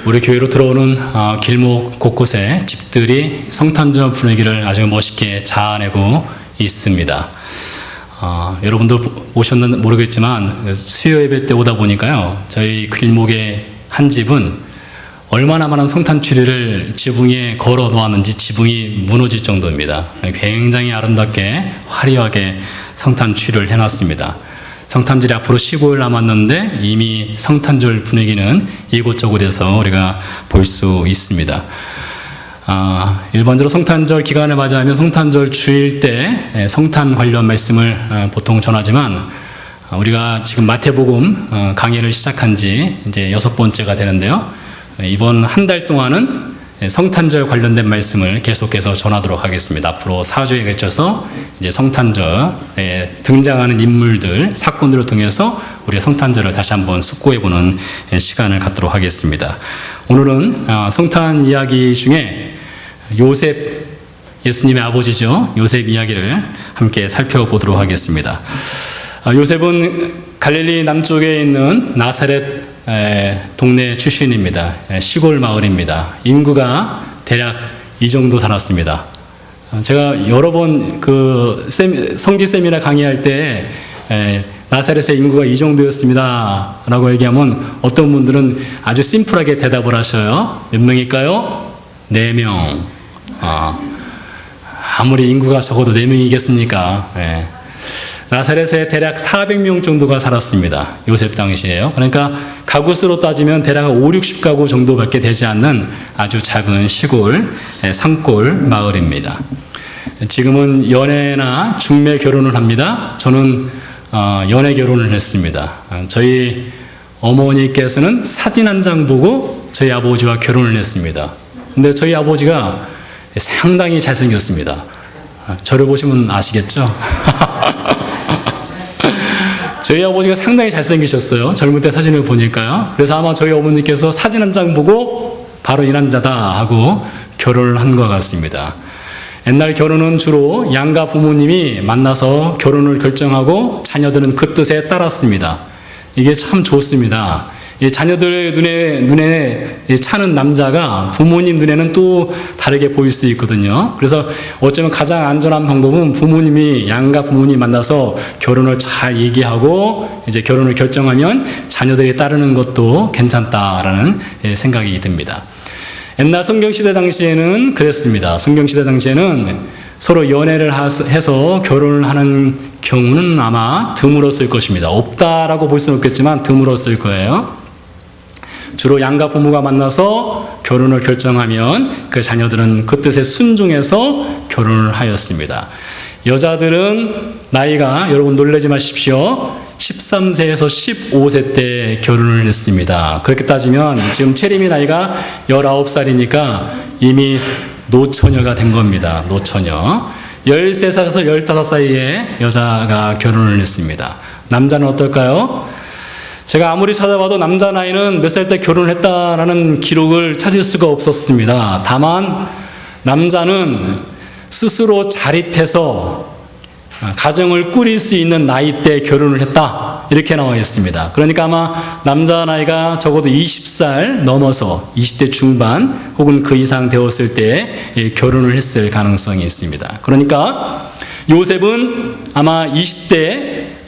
우리 교회로 들어오는 길목 곳곳에 집들이 성탄절 분위기를 아주 멋있게 자아내고 있습니다. 여러분들 오셨는지 모르겠지만 수요 예배 때 오다 보니까요, 저희 길목의 한 집은 얼마나 많은 성탄추리를 지붕 위에 걸어 놓았는지 지붕이 무너질 정도입니다. 굉장히 아름답게 화려하게 성탄추리를 해놨습니다. 성탄절이 앞으로 15일 남았는데 이미 성탄절 분위기는 이곳저곳에서 우리가 볼 수 있습니다. 일반적으로 성탄절 기간을 맞이하면 성탄절 주일 때 성탄 관련 말씀을 보통 전하지만 우리가 지금 마태복음 강의를 시작한 지 이제 6번째가 되는데요. 이번 한 달 동안은 성탄절 관련된 말씀을 계속해서 전하도록 하겠습니다. 앞으로 4주에 걸쳐서 이제 성탄절에 등장하는 인물들, 사건들을 통해서 우리가 성탄절을 다시 한번 숙고해보는 시간을 갖도록 하겠습니다. 오늘은 성탄 이야기 중에 요셉, 예수님의 아버지죠, 요셉 이야기를 함께 살펴보도록 하겠습니다. 요셉은 갈릴리 남쪽에 있는 나사렛 동네 출신입니다. 시골 마을입니다. 인구가 대략 이 정도 살았습니다. 제가 여러 번 성지 세미나 강의할 때 나사렛의 인구가 이 정도였습니다 라고 얘기하면 어떤 분들은 아주 심플하게 대답을 하셔요. 몇 명일까요? 4명. 아무리 인구가 적어도 4명이겠습니까? 나사렛에 대략 400명 정도가 살았습니다. 요셉 당시에요. 그러니까 가구 수로 따지면 대략 5, 60가구 정도밖에 되지 않는 아주 작은 시골 산골 마을입니다. 지금은 연애나 중매 결혼을 합니다. 저는 연애 결혼을 했습니다. 저희 어머니께서는 사진 한 장 보고 저희 아버지와 결혼을 했습니다. 근데 저희 아버지가 상당히 잘생겼습니다. 저를 보시면 아시겠죠? 저희 아버지가 상당히 잘생기셨어요. 젊을 때 사진을 보니까요. 그래서 아마 저희 어머니께서 사진 한 장 보고 바로 이 남자다 하고 결혼을 한 것 같습니다. 옛날 결혼은 주로 양가 부모님이 만나서 결혼을 결정하고 자녀들은 그 뜻에 따랐습니다. 이게 참 좋습니다. 자녀들의 눈에 차는 남자가 부모님 눈에는 또 다르게 보일 수 있거든요. 그래서 어쩌면 가장 안전한 방법은 부모님이, 양가 부모님 만나서 결혼을 잘 얘기하고 이제 결혼을 결정하면 자녀들이 따르는 것도 괜찮다라는 생각이 듭니다. 옛날 성경시대 당시에는 그랬습니다. 성경시대 당시에는 서로 연애를 해서 결혼을 하는 경우는 아마 드물었을 것입니다. 없다라고 볼 수는 없겠지만 드물었을 거예요. 주로 양가 부모가 만나서 결혼을 결정하면 그 자녀들은 그 뜻에 순종해서 결혼을 하였습니다. 여자들은 나이가, 여러분 놀라지 마십시오, 13세에서 15세 때 결혼을 했습니다. 그렇게 따지면 지금 체림이 나이가 19살이니까 이미 노처녀가 된 겁니다. 노처녀. 13살에서 15살 사이에 여자가 결혼을 했습니다. 남자는 어떨까요? 제가 아무리 찾아봐도 남자 나이는 몇 살 때 결혼을 했다라는 기록을 찾을 수가 없었습니다. 다만 남자는 스스로 자립해서 가정을 꾸릴 수 있는 나이 때 결혼을 했다, 이렇게 나와 있습니다. 그러니까 아마 남자 나이가 적어도 20살 넘어서 20대 중반 혹은 그 이상 되었을 때 결혼을 했을 가능성이 있습니다. 그러니까 요셉은 아마 20대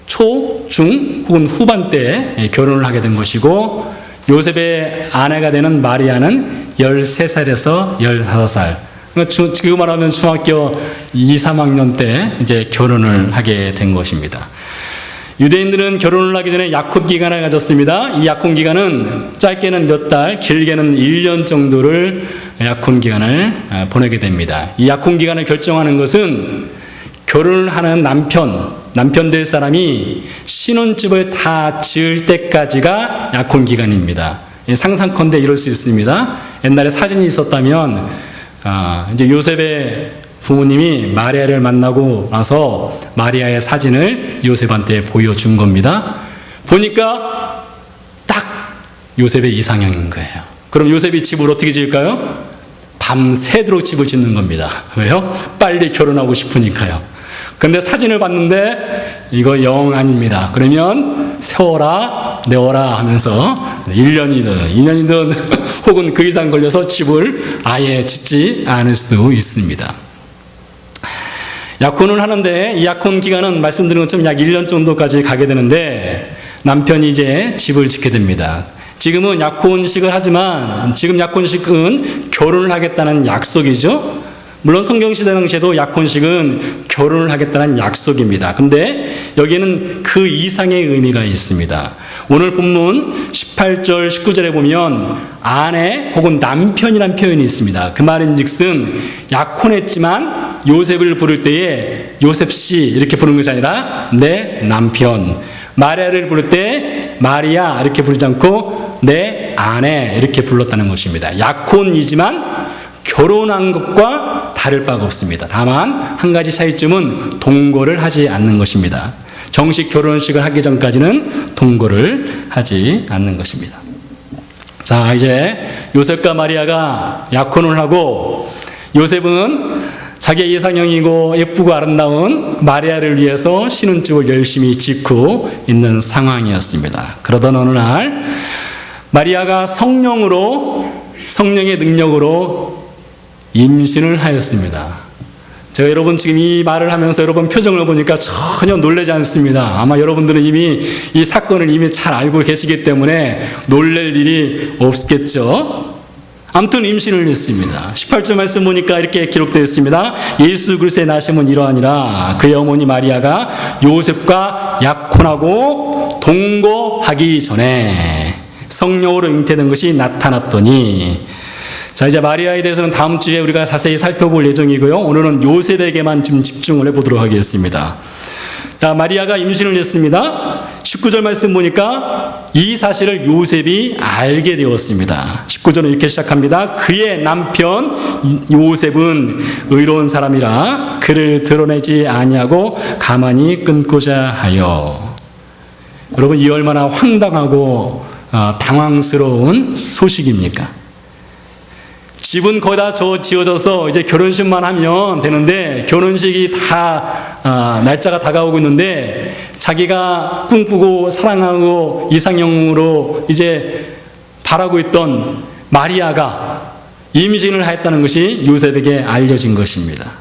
초, 중 혹은 후반 때 결혼을 하게 된 것이고, 요셉의 아내가 되는 마리아는 13살에서 15살, 그러니까 지금 말하면 중학교 2, 3학년 때 이제 결혼을 하게 된 것입니다. 유대인들은 결혼을 하기 전에 약혼 기간을 가졌습니다. 이 약혼 기간은 짧게는 몇 달, 길게는 1년 정도를 약혼 기간을 보내게 됩니다. 이 약혼 기간을 결정하는 것은 결혼을 하는 남편 될 사람이 신혼집을 다 지을 때까지가 약혼 기간입니다. 상상컨대 이럴 수 있습니다. 옛날에 사진이 있었다면 이제 요셉의 부모님이 마리아를 만나고 나서 마리아의 사진을 요셉한테 보여준 겁니다. 보니까 딱 요셉의 이상형인 거예요. 그럼 요셉이 집을 어떻게 지을까요? 밤새도록 집을 짓는 겁니다. 왜요? 빨리 결혼하고 싶으니까요. 근데 사진을 봤는데 이거 영 아닙니다. 그러면 세워라 내워라 하면서 1년이든 2년이든 혹은 그 이상 걸려서 집을 아예 짓지 않을 수도 있습니다. 약혼을 하는데 이 약혼 기간은 말씀드린 것처럼 약 1년 정도까지 가게 되는데 남편이 이제 집을 짓게 됩니다. 지금은 약혼식을 하지만 지금 약혼식은 결혼을 하겠다는 약속이죠. 물론 성경시대 당시에도 약혼식은 결혼을 하겠다는 약속입니다. 근데 여기에는 그 이상의 의미가 있습니다. 오늘 본문 18절 19절에 보면 아내 혹은 남편이란 표현이 있습니다. 그 말인즉슨 약혼했지만 요셉을 부를 때에 요셉씨 이렇게 부르는 것이 아니라 내 남편, 마리아를 부를 때 마리아 이렇게 부르지 않고 내 아내 이렇게 불렀다는 것입니다. 약혼이지만 결혼한 것과 다를 바가 없습니다. 다만 한 가지 차이점은 동거를 하지 않는 것입니다. 정식 결혼식을 하기 전까지는 동거를 하지 않는 것입니다. 자, 이제 요셉과 마리아가 약혼을 하고 요셉은 자기의 이상형이고 예쁘고 아름다운 마리아를 위해서 신혼집을 열심히 짓고 있는 상황이었습니다. 그러던 어느 날 마리아가 성령의 능력으로 임신을 하였습니다. 제가 여러분 지금 이 말을 하면서 여러분 표정을 보니까 전혀 놀라지 않습니다. 아마 여러분들은 이미 이 사건을 이미 잘 알고 계시기 때문에 놀랄 일이 없겠죠. 아무튼 임신을 했습니다. 18절 말씀 보니까 이렇게 기록되어 있습니다. 예수 그리스도의 나심은 이러하니라. 그의 어머니 마리아가 요셉과 약혼하고 동거하기 전에 성령으로 잉태된 것이 나타났더니, 자, 이제 마리아에 대해서는 다음 주에 우리가 자세히 살펴볼 예정이고요. 오늘은 요셉에게만 좀 집중을 해보도록 하겠습니다. 자, 마리아가 임신을 했습니다. 19절 말씀 보니까 이 사실을 요셉이 알게 되었습니다. 19절은 이렇게 시작합니다. 그의 남편 요셉은 의로운 사람이라 그를 드러내지 아니하고 가만히 끊고자 하여. 여러분, 이 얼마나 황당하고 당황스러운 소식입니까? 집은 거의 다 지어져서 이제 결혼식만 하면 되는데 결혼식이 다 날짜가 다가오고 있는데 자기가 꿈꾸고 사랑하고 이상형으로 이제 바라고 있던 마리아가 임신을 하였다는 것이 요셉에게 알려진 것입니다.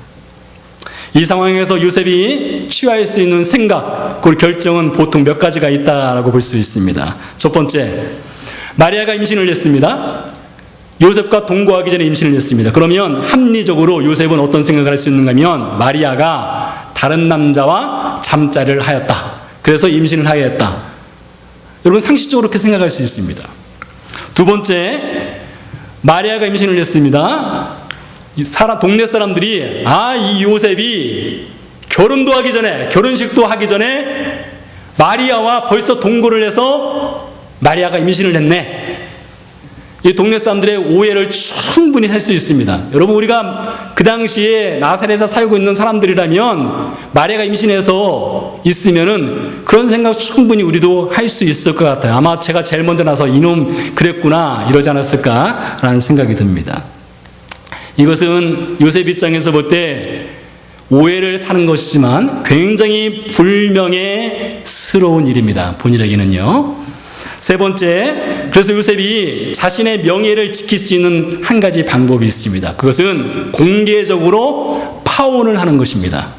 이 상황에서 요셉이 취할 수 있는 생각, 그 결정은 보통 몇 가지가 있다라고 볼 수 있습니다. 첫 번째, 마리아가 임신을 했습니다. 요셉과 동거하기 전에 임신을 했습니다. 그러면 합리적으로 요셉은 어떤 생각을 할 수 있는가 하면 마리아가 다른 남자와 잠자리를 하였다. 그래서 임신을 하게 했다. 여러분 상식적으로 그렇게 생각할 수 있습니다. 두 번째, 마리아가 임신을 했습니다. 동네 사람들이 이 요셉이 결혼도 하기 전에 결혼식도 하기 전에 마리아와 벌써 동거를 해서 마리아가 임신을 했네. 이 동네 사람들의 오해를 충분히 할 수 있습니다. 여러분, 우리가 그 당시에 나사렛에서 살고 있는 사람들이라면 마리아가 임신해서 있으면은 그런 생각 충분히 우리도 할 수 있을 것 같아요. 아마 제가 제일 먼저 나서 이놈 그랬구나 이러지 않았을까라는 생각이 듭니다. 이것은 요셉 입장에서 볼 때 오해를 사는 것이지만 굉장히 불명예스러운 일입니다. 본인에게는요. 세 번째, 그래서 요셉이 자신의 명예를 지킬 수 있는 한 가지 방법이 있습니다. 그것은 공개적으로 파혼을 하는 것입니다.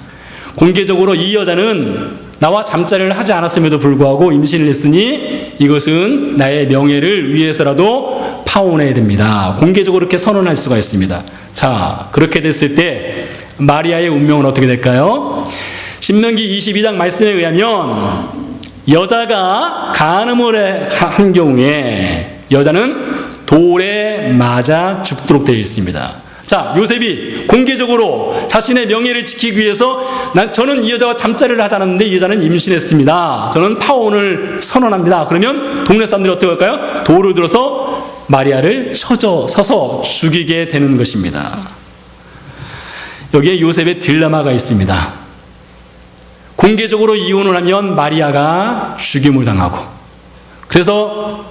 공개적으로 이 여자는 나와 잠자리를 하지 않았음에도 불구하고 임신을 했으니 이것은 나의 명예를 위해서라도 파혼해야 됩니다. 공개적으로 이렇게 선언할 수가 있습니다. 자, 그렇게 됐을 때 마리아의 운명은 어떻게 될까요? 신명기 22장 말씀에 의하면 여자가 간음을 한 경우에 여자는 돌에 맞아 죽도록 되어 있습니다. 자, 요셉이 공개적으로 자신의 명예를 지키기 위해서 저는 이 여자와 잠자리를 하지 않았는데 이 여자는 임신했습니다. 저는 파혼을 선언합니다. 그러면 동네 사람들이 어떻게 할까요? 돌을 들어서 마리아를 서서 죽이게 되는 것입니다. 여기에 요셉의 딜레마가 있습니다. 공개적으로 이혼을 하면 마리아가 죽임을 당하고, 그래서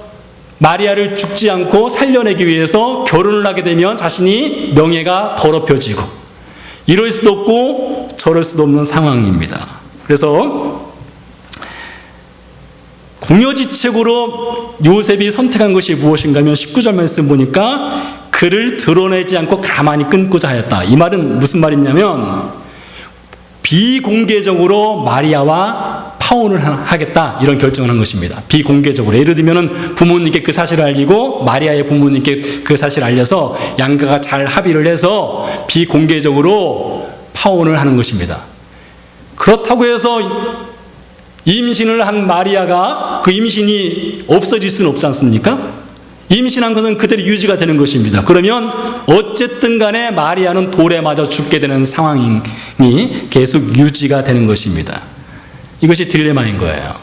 마리아를 죽지 않고 살려내기 위해서 결혼을 하게 되면 자신이 명예가 더럽혀지고, 이럴 수도 없고 저럴 수도 없는 상황입니다. 그래서 궁여지책으로 요셉이 선택한 것이 무엇인가 하면 19절 말씀 보니까 그를 드러내지 않고 가만히 끊고자 하였다. 이 말은 무슨 말이냐면 비공개적으로 마리아와 파혼을 하겠다, 이런 결정을 한 것입니다. 비공개적으로. 예를 들면 부모님께 그 사실을 알리고 마리아의 부모님께 그 사실을 알려서 양가가 잘 합의를 해서 비공개적으로 파혼을 하는 것입니다. 그렇다고 해서 임신을 한 마리아가 그 임신이 없어질 수는 없지 않습니까? 임신한 것은 그대로 유지가 되는 것입니다. 그러면 어쨌든 간에 마리아는 돌에 맞아 죽게 되는 상황이 계속 유지가 되는 것입니다. 이것이 딜레마인 거예요.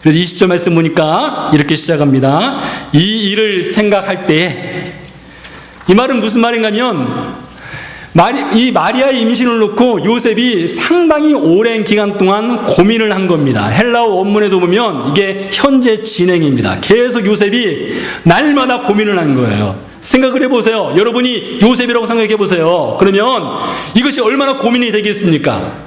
그래서 20절 말씀 보니까 이렇게 시작합니다. 이 일을 생각할 때에, 이 말은 무슨 말인가 하면 이 마리아의 임신을 놓고 요셉이 상당히 오랜 기간 동안 고민을 한 겁니다. 헬라어 원문에도 보면 이게 현재 진행입니다. 계속 요셉이 날마다 고민을 한 거예요. 생각을 해보세요. 여러분이 요셉이라고 생각해 보세요. 그러면 이것이 얼마나 고민이 되겠습니까?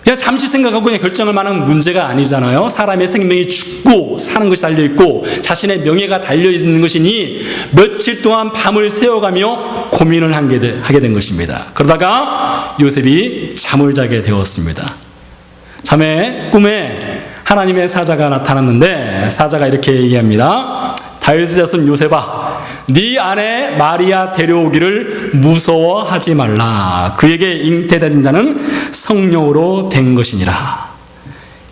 그냥 잠시 생각하고 그냥 결정할 만한 문제가 아니잖아요. 사람의 생명이 죽고 사는 것이 달려있고 자신의 명예가 달려있는 것이니 며칠 동안 밤을 새워가며 고민을 하게 된 것입니다. 그러다가 요셉이 잠을 자게 되었습니다. 꿈에 하나님의 사자가 나타났는데 사자가 이렇게 얘기합니다. 다윗의 자손 요셉아, 네 아내 마리아 데려오기를 무서워하지 말라. 그에게 잉태된 자는 성령으로 된 것이니라.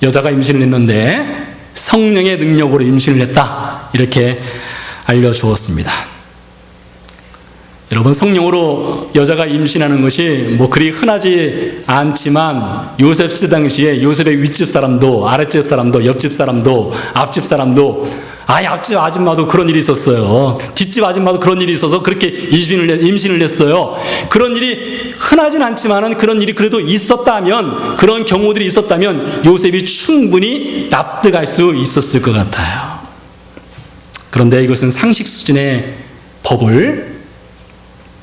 여자가 임신을 했는데 성령의 능력으로 임신을 했다, 이렇게 알려주었습니다. 여러분, 성령으로 여자가 임신하는 것이 그리 흔하지 않지만 요셉 시대 당시에 요셉의 윗집 사람도 아랫집 사람도 옆집 사람도 앞집 사람도 앞집 아줌마도 그런 일이 있었어요. 뒷집 아줌마도 그런 일이 있어서 그렇게 임신을 했어요. 그런 일이 흔하진 않지만 그런 일이 그래도 있었다면, 그런 경우들이 있었다면 요셉이 충분히 납득할 수 있었을 것 같아요. 그런데 이것은 상식 수준의 법을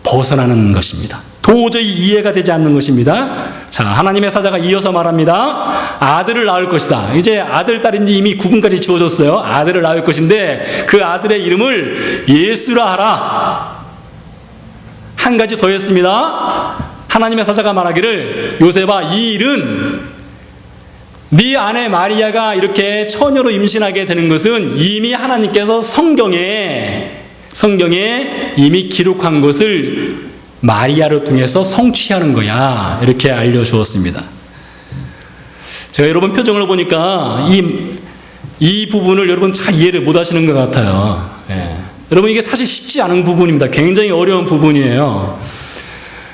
벗어나는 것입니다. 도저히 이해가 되지 않는 것입니다. 자, 하나님의 사자가 이어서 말합니다. 아들을 낳을 것이다. 이제 아들, 딸인지 이미 구분까지 지어졌어요. 아들을 낳을 것인데 그 아들의 이름을 예수라 하라. 한 가지 더 했습니다. 하나님의 사자가 말하기를 요셉아, 이 일은 네 아내 마리아가 이렇게 처녀로 임신하게 되는 것은 이미 하나님께서 성경에 이미 기록한 것을 마리아를 통해서 성취하는 거야, 이렇게 알려주었습니다. 제가 여러분 표정을 보니까 이 부분을 여러분 잘 이해를 못 하시는 것 같아요. 여러분, 이게 사실 쉽지 않은 부분입니다. 굉장히 어려운 부분이에요.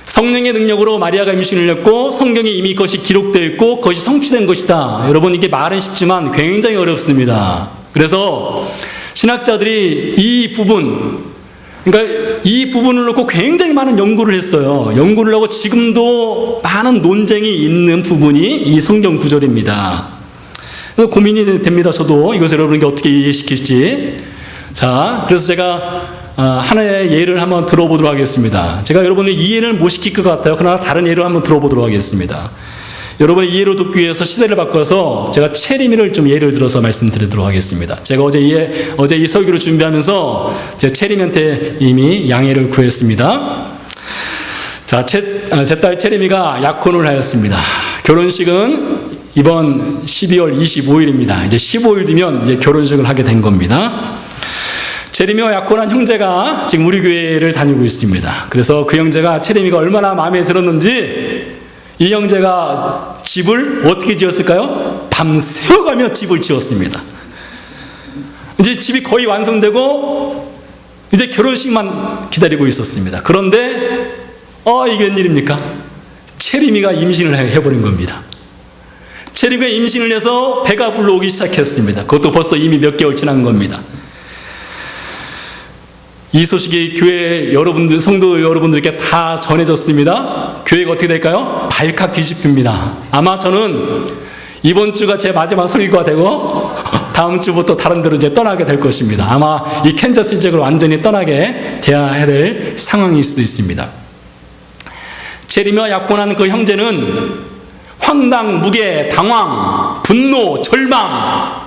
성령의 능력으로 마리아가 임신을 했고 성경에 이미 그것이 기록되어 있고 그것이 성취된 것이다. 여러분, 이게 말은 쉽지만 굉장히 어렵습니다. 그래서 신학자들이 이 부분을 놓고 굉장히 많은 연구를 했어요. 연구를 하고 지금도 많은 논쟁이 있는 부분이 이 성경 구절입니다. 그래서 고민이 됩니다. 저도 이것을 여러분에게 어떻게 이해시킬지. 자, 그래서 제가 하나의 예를 한번 들어보도록 하겠습니다. 제가 여러분을 이해를 못 시킬 것 같아요. 그러나 다른 예를 한번 들어보도록 하겠습니다. 여러분의 이해로 돕기 위해서 시대를 바꿔서 제가 체리미를 좀 예를 들어서 말씀드리도록 하겠습니다. 제가 어제 이 설교를 준비하면서 제 체리미한테 이미 양해를 구했습니다. 자, 제 딸 체리미가 약혼을 하였습니다. 결혼식은 이번 12월 25일입니다. 이제 15일 뒤면 이제 결혼식을 하게 된 겁니다. 체리미와 약혼한 형제가 지금 우리 교회를 다니고 있습니다. 그래서 그 형제가 체리미가 얼마나 마음에 들었는지 이 형제가 집을 어떻게 지었을까요? 밤새워가며 집을 지었습니다. 이제 집이 거의 완성되고 이제 결혼식만 기다리고 있었습니다. 그런데 이게 웬일입니까? 체리미가 임신을 해버린 겁니다. 체리미가 임신을 해서 배가 불러오기 시작했습니다. 그것도 벌써 이미 몇 개월 지난 겁니다. 이 소식이 교회 여러분들, 성도 여러분들께 다 전해졌습니다. 교회가 어떻게 될까요? 발칵 뒤집힙니다. 아마 저는 이번 주가 제 마지막 설교가 되고 다음 주부터 다른 데로 이제 떠나게 될 것입니다. 아마 이 캔자스 지역을 완전히 떠나게 돼야 될 상황일 수도 있습니다. 체리미와 약혼한 그 형제는 황당, 무계, 당황, 분노, 절망,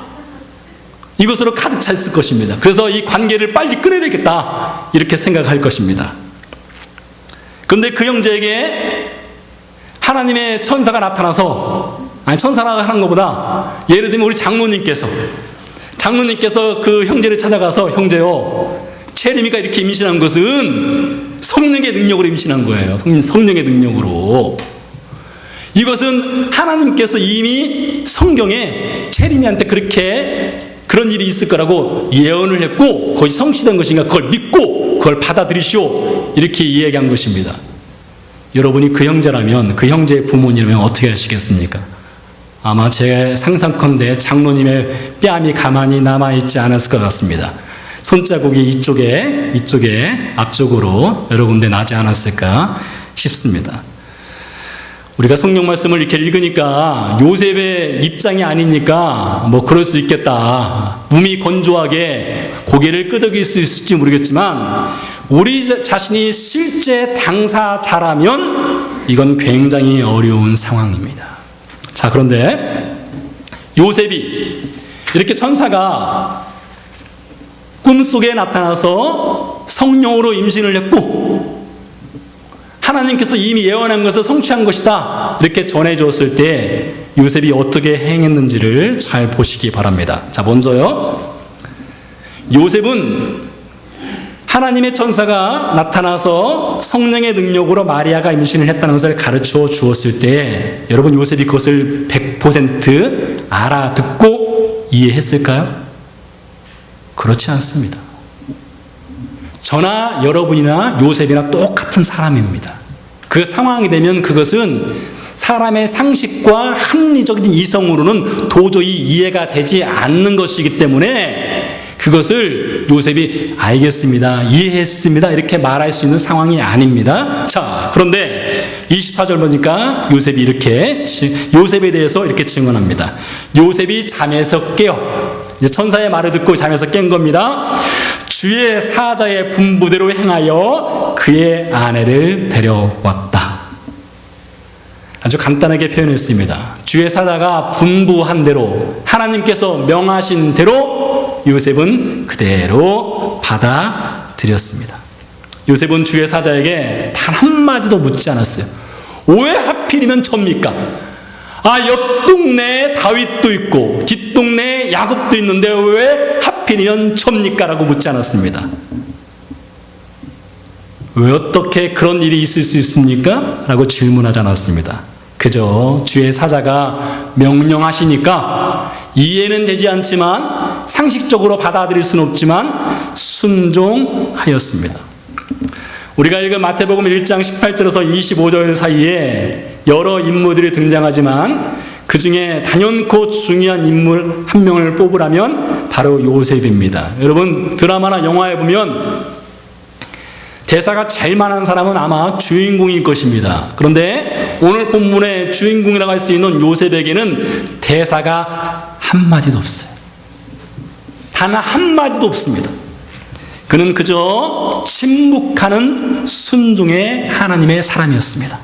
이것으로 가득 차 있을 것입니다. 그래서 이 관계를 빨리 끊어야 되겠다 이렇게 생각할 것입니다. 그런데 그 형제에게 하나님의 천사가 나타나서, 아니 천사가 하는 것보다 예를 들면 우리 장로님께서 그 형제를 찾아가서, 형제요, 체림이가 이렇게 임신한 것은 성령의 능력으로 임신한 거예요. 성령의 능력으로. 이것은 하나님께서 이미 성경에 체림이한테 그런 일이 있을 거라고 예언을 했고 거의 성취된 것인가, 그걸 믿고 그걸 받아들이시오, 이렇게 이야기한 것입니다. 여러분이 그 형제라면, 그 형제의 부모님이라면 어떻게 하시겠습니까? 아마 제 상상컨대 장로님의 뺨이 가만히 남아있지 않았을 것 같습니다. 손자국이 이쪽에 앞쪽으로 여러 군데 나지 않았을까 싶습니다. 우리가 성경 말씀을 이렇게 읽으니까 요셉의 입장이 아니니까 뭐 그럴 수 있겠다, 몸이 건조하게 고개를 끄덕일 수 있을지 모르겠지만, 우리 자신이 실제 당사자라면 이건 굉장히 어려운 상황입니다. 자, 그런데 요셉이 이렇게 천사가 꿈속에 나타나서 성령으로 임신을 했고 하나님께서 이미 예언한 것을 성취한 것이다 이렇게 전해주었을 때 요셉이 어떻게 행했는지를 잘 보시기 바랍니다. 자, 먼저요, 요셉은 하나님의 천사가 나타나서 성령의 능력으로 마리아가 임신을 했다는 것을 가르쳐 주었을 때 여러분, 요셉이 그것을 100% 알아듣고 이해했을까요? 그렇지 않습니다. 저나 여러분이나 요셉이나 똑같은 사람입니다. 그 상황이 되면 그것은 사람의 상식과 합리적인 이성으로는 도저히 이해가 되지 않는 것이기 때문에 그것을 요셉이 알겠습니다, 이해했습니다 이렇게 말할 수 있는 상황이 아닙니다. 자, 그런데 24절 보니까 요셉에 대해서 이렇게 증언합니다. 요셉이 잠에서 깨어, 이제 천사의 말을 듣고 잠에서 깬 겁니다. 주의 사자의 분부대로 행하여 그의 아내를 데려왔다. 아주 간단하게 표현했습니다. 주의 사자가 분부한 대로, 하나님께서 명하신 대로 요셉은 그대로 받아들였습니다. 요셉은 주의 사자에게 단 한마디도 묻지 않았어요. 왜 하필이면 접니까? 옆 동네에 다윗도 있고 뒷동네에 야곱도 있는데 왜 하필이면 접니까? 라고 묻지 않았습니다. 왜 어떻게 그런 일이 있을 수 있습니까? 라고 질문하지 않았습니다. 그저 주의 사자가 명령하시니까 이해는 되지 않지만, 상식적으로 받아들일 수는 없지만 순종하였습니다. 우리가 읽은 마태복음 1장 18절에서 25절 사이에 여러 인물들이 등장하지만 그 중에 단연코 중요한 인물 한 명을 뽑으라면 바로 요셉입니다. 여러분, 드라마나 영화에 보면 대사가 제일 많은 사람은 아마 주인공일 것입니다. 그런데 오늘 본문의 주인공이라고 할 수 있는 요셉에게는 대사가 한마디도 없어요. 단 한마디도 없습니다. 그는 그저 침묵하는 순종의 하나님의 사람이었습니다.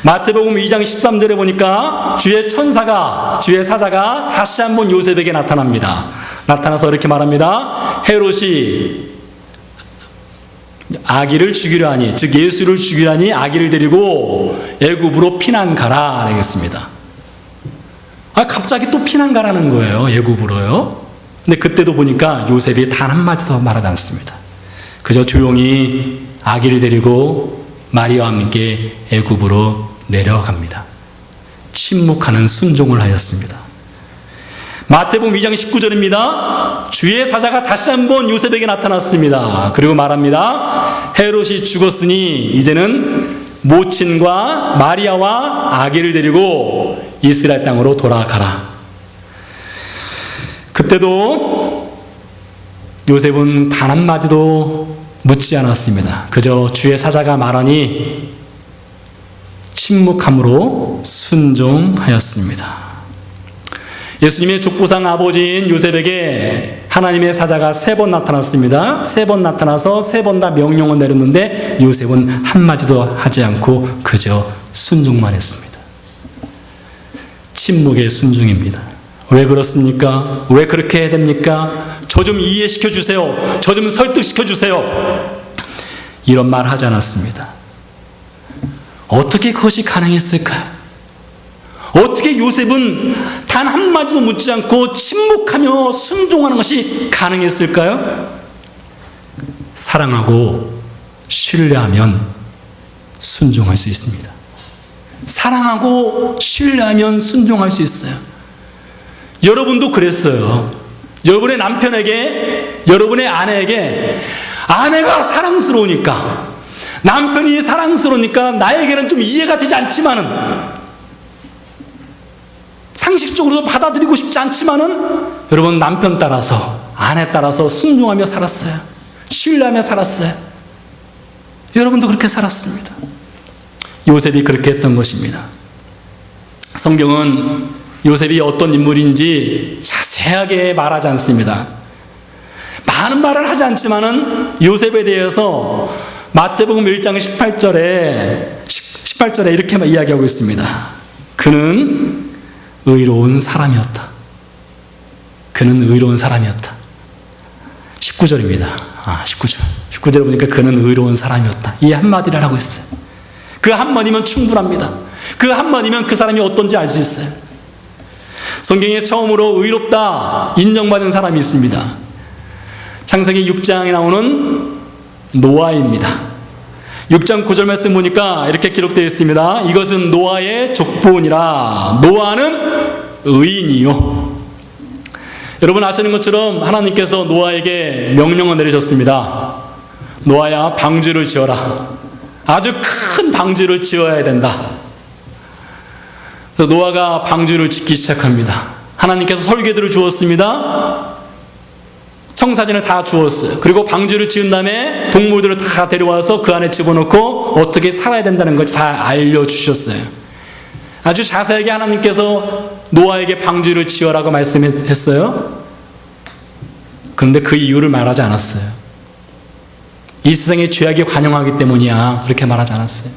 마태복음 2장 13절에 보니까 주의 사자가 다시 한번 요셉에게 나타납니다. 나타나서 이렇게 말합니다. 헤롯이 아기를 죽이려 하니, 즉 예수를 죽이려 하니 아기를 데리고 애굽으로 피난 가라 하겠습니다. 갑자기 또 피난 가라는 거예요. 애굽으로요. 근데 그때도 보니까 요셉이 단 한마디도 말하지 않습니다. 그저 조용히 아기를 데리고 마리아와 함께 애굽으로 내려갑니다. 침묵하는 순종을 하였습니다. 마태복음 2장 19절입니다. 주의 사자가 다시 한번 요셉에게 나타났습니다. 그리고 말합니다. 헤롯이 죽었으니 이제는 모친과 마리아와 아기를 데리고 이스라엘 땅으로 돌아가라. 그때도 요셉은 단 한마디도 묻지 않았습니다. 그저 주의 사자가 말하니 침묵함으로 순종하였습니다. 예수님의 족보상 아버지인 요셉에게 하나님의 사자가 3번 나타났습니다. 3번 나타나서 3번 다 명령을 내렸는데 요셉은 한마디도 하지 않고 그저 순종만 했습니다. 침묵의 순종입니다. 왜 그렇습니까? 왜 그렇게 해야 됩니까? 저 좀 이해시켜 주세요. 저 좀 설득시켜 주세요. 이런 말 하지 않았습니다. 어떻게 그것이 가능했을까요? 어떻게 요셉은 단 한마디도 묻지 않고 침묵하며 순종하는 것이 가능했을까요? 사랑하고 신뢰하면 순종할 수 있습니다. 사랑하고 신뢰하면 순종할 수 있어요. 여러분도 그랬어요. 여러분의 남편에게, 여러분의 아내에게 아내가 사랑스러우니까, 남편이 사랑스러우니까 나에게는 좀 이해가 되지 않지만은, 상식적으로 받아들이고 싶지 않지만은 여러분 남편 따라서, 아내 따라서 순종하며 살았어요. 신뢰하며 살았어요. 여러분도 그렇게 살았습니다. 요셉이 그렇게 했던 것입니다. 성경은 요셉이 어떤 인물인지 자세하게 말하지 않습니다. 많은 말을 하지 않지만은 요셉에 대해서 마태복음 1장 18절에 이렇게 이야기하고 있습니다. 그는 의로운 사람이었다. 그는 의로운 사람이었다. 19절입니다. 19절. 19절에 보니까 그는 의로운 사람이었다. 이 한마디를 하고 있어요. 그 한마디면 충분합니다. 그 한마디면 그 사람이 어떤지 알 수 있어요. 성경에 처음으로 의롭다 인정받은 사람이 있습니다. 창세기 6장에 나오는 노아입니다. 6장 9절 말씀 보니까 이렇게 기록되어 있습니다. 이것은 노아의 족보니라. 노아는 의인이요. 여러분 아시는 것처럼 하나님께서 노아에게 명령을 내리셨습니다. 노아야, 방주를 지어라. 아주 큰 방주를 지어야 된다. 그래서 노아가 방주를 짓기 시작합니다. 하나님께서 설계도를 주었습니다. 청사진을 다 주었어요. 그리고 방주를 지은 다음에 동물들을 다 데려와서 그 안에 집어넣고 어떻게 살아야 된다는 것을 다 알려주셨어요. 아주 자세하게 하나님께서 노아에게 방주를 지어라고 말씀했어요. 그런데 그 이유를 말하지 않았어요. 이 세상의 죄악이 관영하기 때문이야, 그렇게 말하지 않았어요.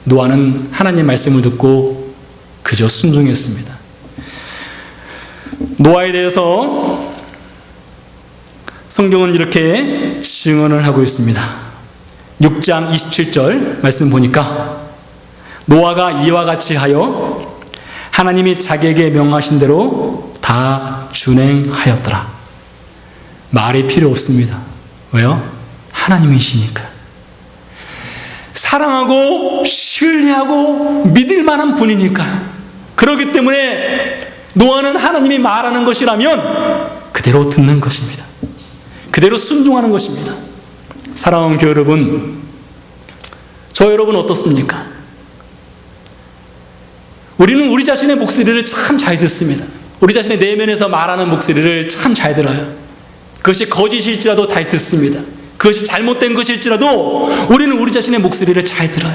노아는 하나님 말씀을 듣고 그저 순종했습니다. 노아에 대해서 성경은 이렇게 증언을 하고 있습니다. 6장 27절 말씀 보니까 노아가 이와 같이 하여 하나님이 자기에게 명하신 대로 다 준행하였더라. 말이 필요 없습니다. 왜요? 하나님이시니까. 사랑하고 신뢰하고 믿을 만한 분이니까. 그렇기 때문에 노아는 하나님이 말하는 것이라면 그대로 듣는 것입니다. 그대로 순종하는 것입니다. 사랑하는 교회 여러분, 저 여러분 어떻습니까? 우리는 우리 자신의 목소리를 참 잘 듣습니다. 우리 자신의 내면에서 말하는 목소리를 참 잘 들어요. 그것이 거짓일지라도 잘 듣습니다. 그것이 잘못된 것일지라도 우리는 우리 자신의 목소리를 잘 들어요.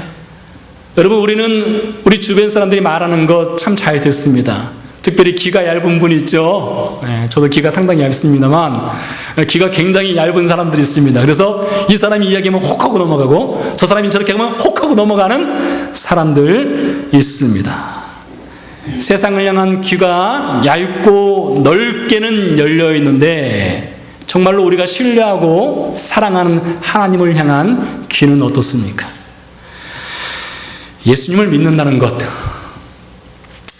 여러분, 우리는 우리 주변 사람들이 말하는 것 참 잘 듣습니다. 특별히 귀가 얇은 분 있죠. 저도 귀가 상당히 얇습니다만 귀가 굉장히 얇은 사람들이 있습니다. 그래서 이 사람이 이야기하면 혹하고 넘어가고 저 사람이 저렇게 하면 혹하고 넘어가는 사람들 있습니다. 세상을 향한 귀가 얇고 넓게는 열려 있는데 정말로 우리가 신뢰하고 사랑하는 하나님을 향한 귀는 어떻습니까? 예수님을 믿는다는 것,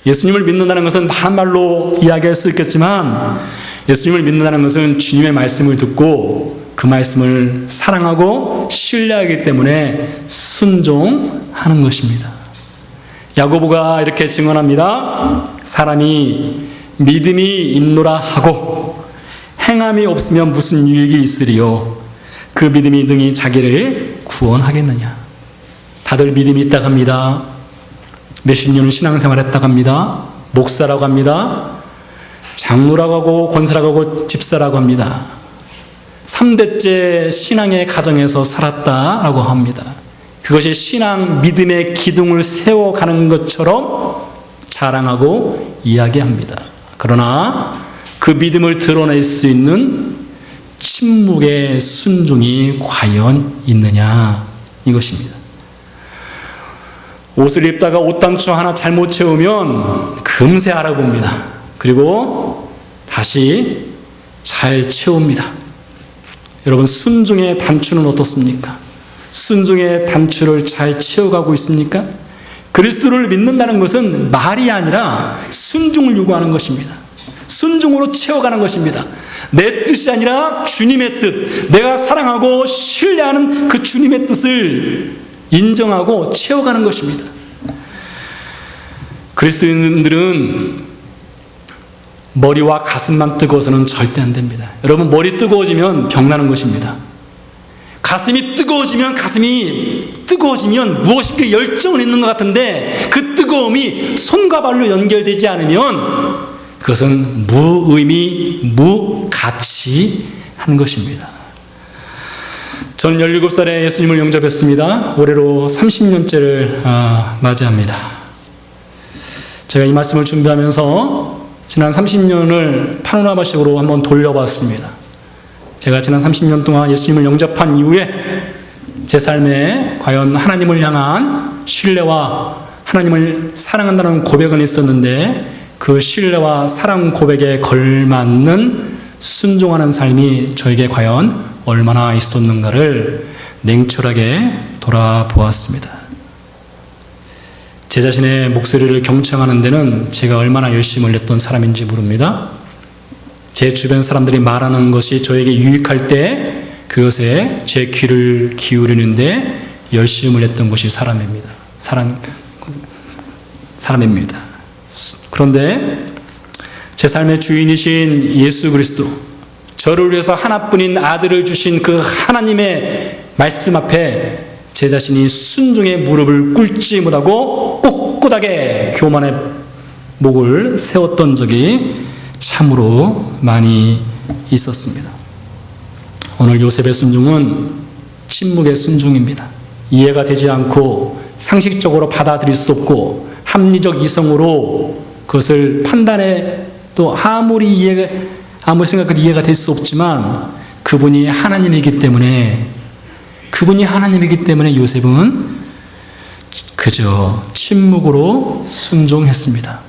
예수님을 믿는다는 것은 많은 말로 이야기할 수 있겠지만 예수님을 믿는다는 것은 주님의 말씀을 듣고 그 말씀을 사랑하고 신뢰하기 때문에 순종하는 것입니다. 야고보가 이렇게 증언합니다. 사람이 믿음이 있노라 하고 행함이 없으면 무슨 유익이 있으리요? 그 믿음이 능히 자기를 구원하겠느냐? 다들 믿음이 있다고 합니다. 몇십 년은 신앙생활 했다고 합니다. 목사라고 합니다. 장로라고 하고 권사라고 하고 집사라고 합니다. 3대째 신앙의 가정에서 살았다라고 합니다. 그것이 신앙, 믿음의 기둥을 세워가는 것처럼 자랑하고 이야기합니다. 그러나 그 믿음을 드러낼 수 있는 침묵의 순종이 과연 있느냐, 이것입니다. 옷을 입다가 옷단추 하나 잘못 채우면 금세 알아봅니다. 그리고 다시 잘 채웁니다. 여러분, 순종의 단추는 어떻습니까? 순종의 단추를 잘 채워가고 있습니까? 그리스도를 믿는다는 것은 말이 아니라 순종을 요구하는 것입니다. 순종으로 채워가는 것입니다. 내 뜻이 아니라 주님의 뜻, 내가 사랑하고 신뢰하는 그 주님의 뜻을 인정하고 채워가는 것입니다. 그리스도인들은 머리와 가슴만 뜨거워서는 절대 안 됩니다. 여러분, 머리 뜨거워지면 병나는 것입니다. 가슴이 뜨거워지면 무엇인가 열정은 있는 것 같은데 그 뜨거움이 손과 발로 연결되지 않으면 그것은 무의미, 무가치한 것입니다. 저는 17살에 예수님을 영접했습니다. 올해로 30년째를 맞이합니다. 제가 이 말씀을 준비하면서 지난 30년을 파노라마식으로 한번 돌려봤습니다. 제가 지난 30년 동안 예수님을 영접한 이후에 제 삶에 과연 하나님을 향한 신뢰와 하나님을 사랑한다는 고백은 있었는데 그 신뢰와 사랑 고백에 걸맞는 순종하는 삶이 저에게 과연 얼마나 있었는가를 냉철하게 돌아보았습니다. 제 자신의 목소리를 경청하는 데는 제가 얼마나 열심을 냈던 사람인지 모릅니다. 제 주변 사람들이 말하는 것이 저에게 유익할 때 그것에 제 귀를 기울이는데 열심을 냈던 것이 사람입니다. 그런데 제 삶의 주인이신 예수 그리스도, 저를 위해서 하나뿐인 아들을 주신 그 하나님의 말씀 앞에 제 자신이 순종의 무릎을 꿇지 못하고 꼿꼿하게 교만의 목을 세웠던 적이 참으로 많이 있었습니다. 오늘 요셉의 순종은 침묵의 순종입니다. 이해가 되지 않고 상식적으로 받아들일 수 없고 합리적 이성으로 그것을 판단해 또 아무리 생각해도 이해가 될 수 없지만 그분이 하나님이기 때문에 요셉은 그저 침묵으로 순종했습니다.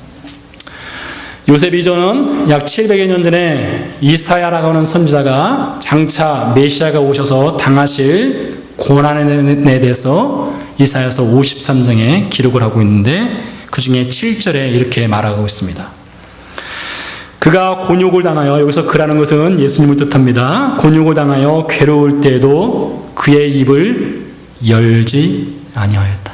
요셉 이전은 약 700여 년 전에 이사야라고 하는 선지자가 장차 메시아가 오셔서 당하실 고난에 대해서 이사야서 53장에 기록을 하고 있는데 그 중에 7절에 이렇게 말하고 있습니다. 그가 곤욕을 당하여, 여기서 그라는 것은 예수님을 뜻합니다. 곤욕을 당하여 괴로울 때에도 그의 입을 열지 아니하였다.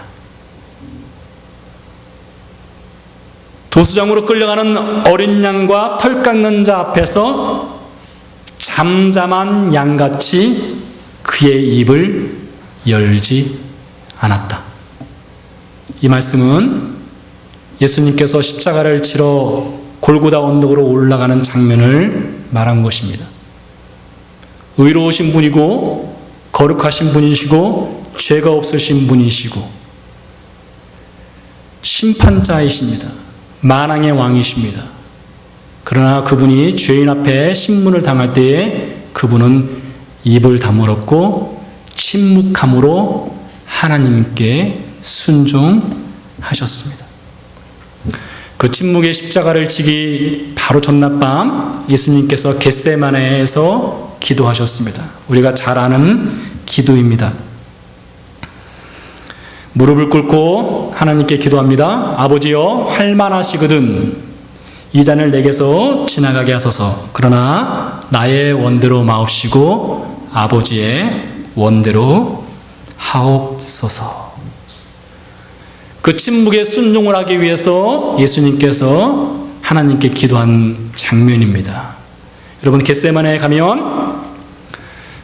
도수장으로 끌려가는 어린 양과 털 깎는 자 앞에서 잠잠한 양같이 그의 입을 열지 않았다. 이 말씀은 예수님께서 십자가를 치러 골고다 언덕으로 올라가는 장면을 말한 것입니다. 의로우신 분이고 거룩하신 분이시고 죄가 없으신 분이시고 심판자이십니다. 만왕의 왕이십니다. 그러나 그분이 죄인 앞에 신문을 당할 때에 그분은 입을 다물었고 침묵함으로 하나님께 순종하셨습니다. 그 침묵의 십자가를 지기 바로 전날 밤 예수님께서 겟세마네에서 기도하셨습니다. 우리가 잘 아는 기도입니다. 무릎을 꿇고 하나님께 기도합니다. 아버지여, 할만하시거든 이 잔을 내게서 지나가게 하소서. 그러나 나의 원대로 마옵시고 아버지의 원대로 하옵소서. 그 침묵에 순종을 하기 위해서 예수님께서 하나님께 기도한 장면입니다. 여러분, 겟세마네에 가면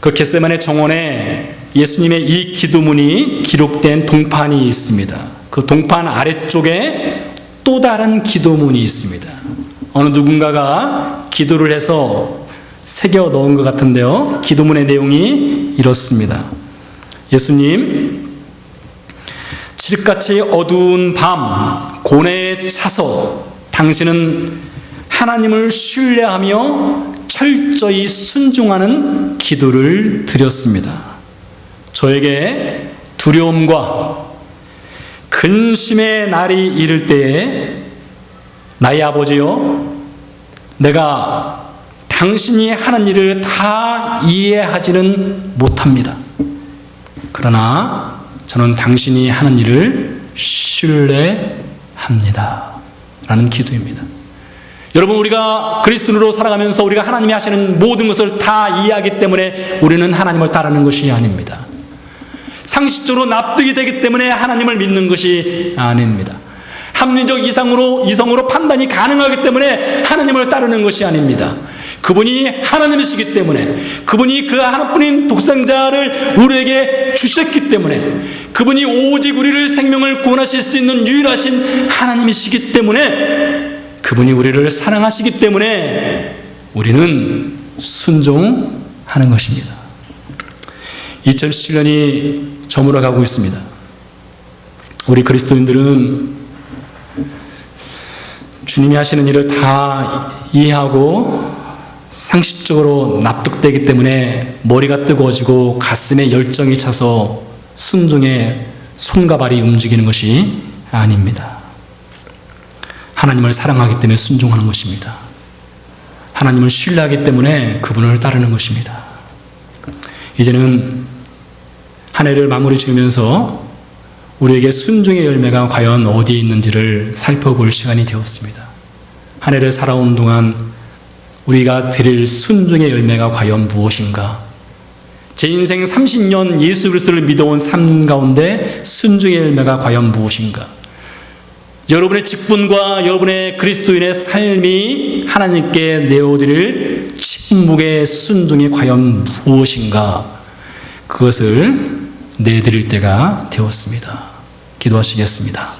그 겟세마네 정원에 예수님의 이 기도문이 기록된 동판이 있습니다. 그 동판 아래쪽에 또 다른 기도문이 있습니다. 어느 누군가가 기도를 해서 새겨 넣은 것 같은데요. 기도문의 내용이 이렇습니다. 예수님, 칠흑같이 어두운 밤 고뇌에 차서 당신은 하나님을 신뢰하며 철저히 순종하는 기도를 드렸습니다. 저에게 두려움과 근심의 날이 이를 때에 나의 아버지요, 내가 당신이 하는 일을 다 이해하지는 못합니다. 그러나 저는 당신이 하는 일을 신뢰합니다. 라는 기도입니다. 여러분, 우리가 그리스도인으로 살아가면서 우리가 하나님이 하시는 모든 것을 다 이해하기 때문에 우리는 하나님을 따르는 것이 아닙니다. 상식적으로 납득이 되기 때문에 하나님을 믿는 것이 아닙니다. 합리적 이성으로 판단이 가능하기 때문에 하나님을 따르는 것이 아닙니다. 그분이 하나님이시기 때문에, 그분이 그 하나뿐인 독생자를 우리에게 주셨기 때문에, 그분이 오직 우리를 생명을 구원하실 수 있는 유일하신 하나님이시기 때문에, 그분이 우리를 사랑하시기 때문에 우리는 순종하는 것입니다. 2017년이 저물어가고 있습니다. 우리 그리스도인들은 주님이 하시는 일을 다 이해하고 상식적으로 납득되기 때문에 머리가 뜨거워지고 가슴에 열정이 차서 순종의 손과 발이 움직이는 것이 아닙니다. 하나님을 사랑하기 때문에 순종하는 것입니다. 하나님을 신뢰하기 때문에 그분을 따르는 것입니다. 이제는 한 해를 마무리 지으면서 우리에게 순종의 열매가 과연 어디에 있는지를 살펴볼 시간이 되었습니다. 한 해를 살아온 동안 우리가 드릴 순종의 열매가 과연 무엇인가? 제 인생 30년 예수 그리스도를 믿어온 삶 가운데 순종의 열매가 과연 무엇인가? 여러분의 직분과 여러분의 그리스도인의 삶이 하나님께 내어드릴 침묵의 순종이 과연 무엇인가? 그것을 내드릴 때가 되었습니다. 기도하시겠습니다.